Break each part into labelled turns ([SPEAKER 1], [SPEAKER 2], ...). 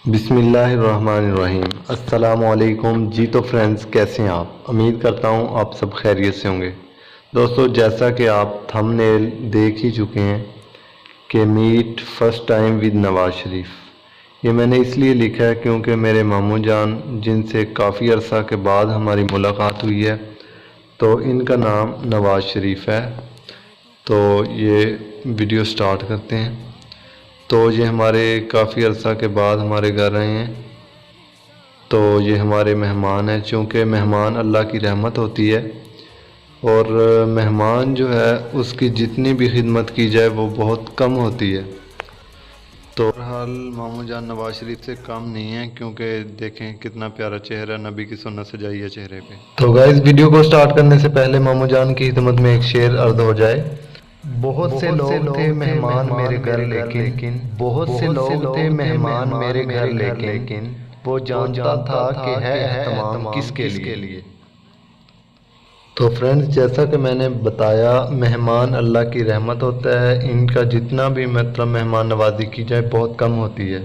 [SPEAKER 1] बिस्मिल्लाहिर्रहमानिर्रहीम। अस्सलामुअलैकुम जी। तो फ्रेंड्स, कैसे हैं आप? उम्मीद करता हूँ आप सब खैरियत से होंगे। दोस्तों, जैसा कि आप थंबनेल देख ही चुके हैं कि meet first time with Nawaz Sharif, ये मैंने इसलिए लिखा है क्योंकि मेरे मामू जान जिनसे काफ़ी अरसा के बाद हमारी मुलाकात हुई है, तो इनका नाम नवाज़ शरीफ है। तो ये वीडियो स्टार्ट करते हैं। तो ये हमारे काफ़ी अरसा के बाद हमारे घर आए हैं। तो ये हमारे मेहमान हैं। चूँकि मेहमान अल्लाह की रहमत होती है और मेहमान जो है उसकी जितनी भी खिदमत की जाए वो बहुत कम होती है। तो हाल मामू जान नवाज शरीफ से कम नहीं है, क्योंकि देखें कितना प्यारा चेहरा नबी की सुन्नत सजाई है चेहरे पे। तो गाइस, वीडियो को स्टार्ट करने से पहले मामू जान की खिदमत में एक शेर अर्ज हो जाए। बहुत से लोग थे मेहमान मेरे घर, लेकिन बहुत से लोग थे मेहमान मेरे घर, लेकिन वो जानता था कि है एहतमाम किसके लिए। तो फ्रेंड्स, जैसा कि मैंने बताया, मेहमान अल्लाह की रहमत होता है। इनका जितना भी मतलब मेहमान नवाजी की जाए बहुत कम होती है।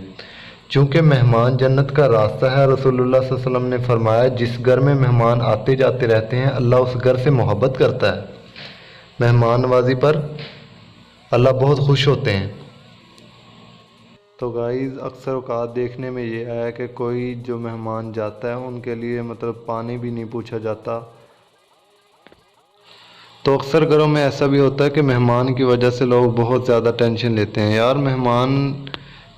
[SPEAKER 1] चूँकि मेहमान जन्नत का रास्ता है। रसूलुल्लाह सल्लल्लाहु अलैहि वसल्लम ने फरमाया, जिस घर में मेहमान आते जाते रहते हैं अल्लाह उस घर से मोहब्बत करता है। मेहमान नवाजी पर अल्लाह बहुत खुश होते हैं। तो गाइज़, अक्सर औकात देखने में ये आया कि कोई जो मेहमान जाता है उनके लिए मतलब पानी भी नहीं पूछा जाता। तो अक्सर घरों में ऐसा भी होता है कि मेहमान की वजह से लोग बहुत ज़्यादा टेंशन लेते हैं। यार, मेहमान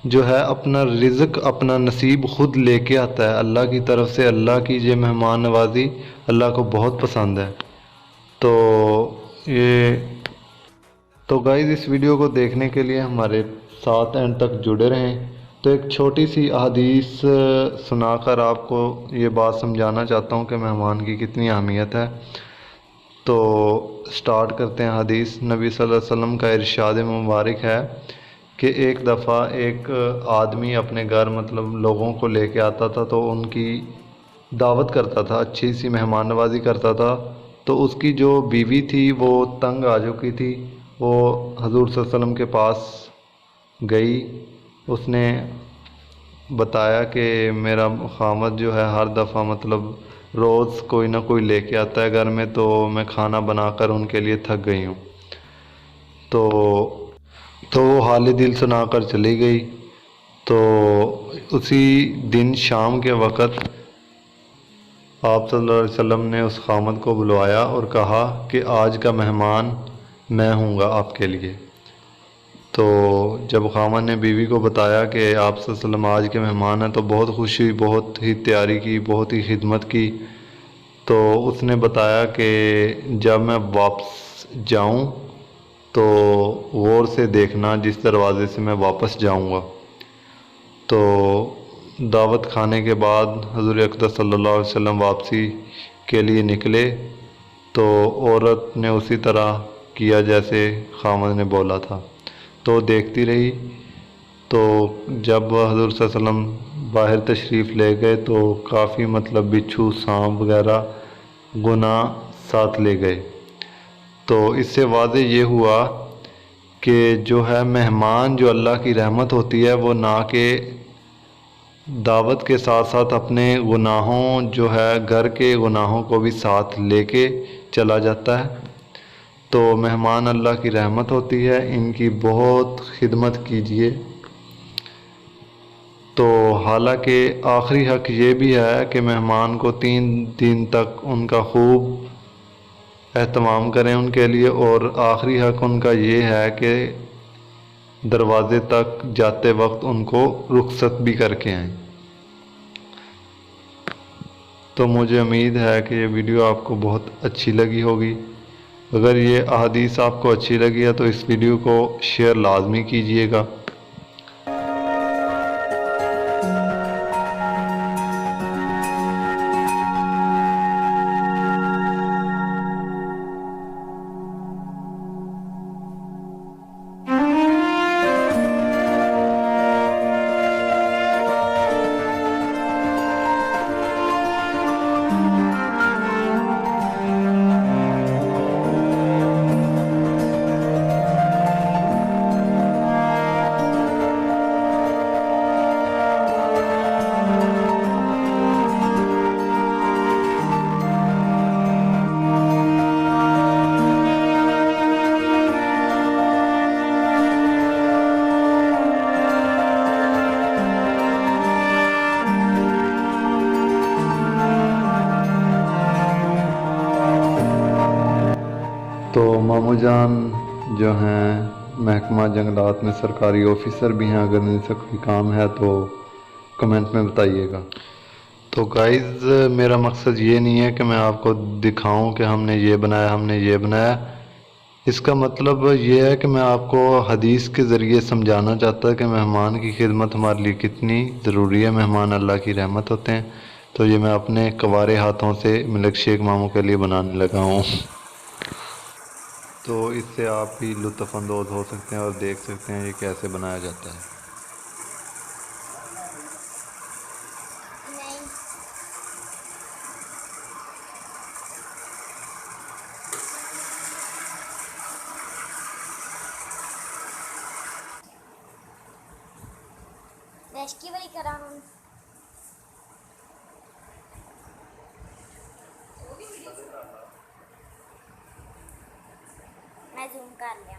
[SPEAKER 1] जो है अपना रिज़्क अपना नसीब खुद लेके आता है अल्लाह की तरफ से। अल्लाह की ये मेहमान नवाजी अल्लाह को बहुत पसंद है। तो ये तो गाइज़, इस वीडियो को देखने के लिए हमारे साथ एंड तक जुड़े रहें। तो एक छोटी सी हदीस सुनाकर आपको ये बात समझाना चाहता हूँ कि मेहमान की कितनी अहमियत है। तो स्टार्ट करते हैं। हदीस नबी सल्लल्लाहु अलैहि वसल्लम का इरशाद मुबारक है कि एक दफ़ा एक आदमी अपने घर मतलब लोगों को लेके आता था, तो उनकी दावत करता था, अच्छी सी मेहमान नवाजी करता था। तो उसकी जो बीवी थी वो तंग आ चुकी थी। वो हजूर सल्लल्लाहु अलैहि वसल्लम के पास गई। उसने बताया कि मेरा खामद जो है हर दफ़ा मतलब रोज़ कोई ना कोई लेके आता है घर में, तो मैं खाना बनाकर उनके लिए थक गई हूँ। तो वो हाल दिल सुनाकर चली गई। तो उसी दिन शाम के वक़्त आप सल्लल्लाहु अलैहि वसल्लम ने उस खामद को बुलवाया और कहा कि आज का मेहमान मैं हूँगा आपके लिए। तो जब खामद ने बीवी को बताया कि आप सल्लल्लाहु अलैहि वसल्लम आज के मेहमान हैं, तो बहुत खुशी हुई, बहुत ही तैयारी की, बहुत ही खिदमत की। तो उसने बताया कि जब मैं वापस जाऊं तो गौर से देखना जिस दरवाज़े से मैं वापस जाऊंगा। तो दावत खाने के बाद हज़ूर अक़दस सल्लल्लाहु अलैहि वसल्लम वापसी के लिए निकले। तो औरत ने उसी तरह किया जैसे खामद ने बोला था, तो देखती रही। तो जब हज़ूर सल्लल्लाहु अलैहि वसल्लम बाहर तशरीफ़ ले गए तो काफ़ी मतलब बिच्छू सांप वगैरह गुना साथ ले गए। तो इससे वाज़े ये हुआ कि जो है मेहमान जो अल्लाह की रहमत होती है, वो ना के दावत के साथ साथ अपने गुनाहों जो है घर के गुनाहों को भी साथ लेके चला जाता है। तो मेहमान अल्लाह की रहमत होती है, इनकी बहुत खिदमत कीजिए। तो हालांकि आखिरी हक़ ये भी है कि मेहमान को 3 दिन तक उनका खूब एहतमाम करें उनके लिए, और आखिरी हक़ उनका ये है कि दरवाज़े तक जाते वक्त उनको रुखसत भी करके आएँ। तो मुझे उम्मीद है कि ये वीडियो आपको बहुत अच्छी लगी होगी। अगर ये अहादीस आपको अच्छी लगी है तो इस वीडियो को शेयर लाजमी कीजिएगा। मामू जान जो हैं महकमा जंगलात में सरकारी ऑफिसर भी हैं, अगर इनसे कोई काम है तो कमेंट में बताइएगा। तो गाइज़ मेरा मकसद ये नहीं है कि मैं आपको दिखाऊं कि हमने ये बनाया हमने ये बनाया। इसका मतलब ये है कि मैं आपको हदीस के ज़रिए समझाना चाहता कि मेहमान की खिदमत हमारे लिए कितनी ज़रूरी है। मेहमान अल्लाह की रहमत होते हैं। तो ये मैं अपने कवारे हाथों से मिल्क शेक मामू के लिए बनाने लगा हूँ। तो इससे आप भी लुत्फ़अंदोज़ हो सकते हैं और देख सकते हैं ये कैसे बनाया जाता है।
[SPEAKER 2] रेस्की वाली करा हूँ। मैं जूम कर लिया।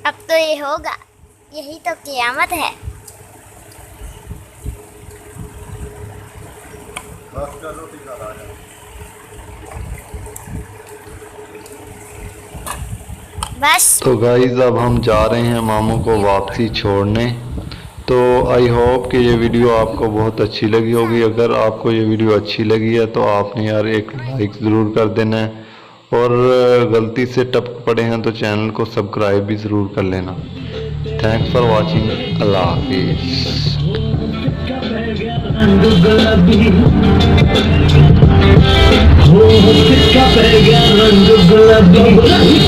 [SPEAKER 2] अब तो ये होगा, यही तो कियामत है। बस
[SPEAKER 1] तो गाइस अब हम जा रहे हैं मामू को वापसी छोड़ने। तो आई होप कि ये वीडियो आपको बहुत अच्छी लगी होगी। अगर आपको ये वीडियो अच्छी लगी है तो आपने यार एक लाइक ज़रूर कर देना है, और गलती से टपक पड़े हैं तो चैनल को सब्सक्राइब भी ज़रूर कर लेना। Thanks for watching. अल्लाह हाफिज़।
[SPEAKER 3] रंग गुलाबी हो, किसका पै गया रंग गुलाबी।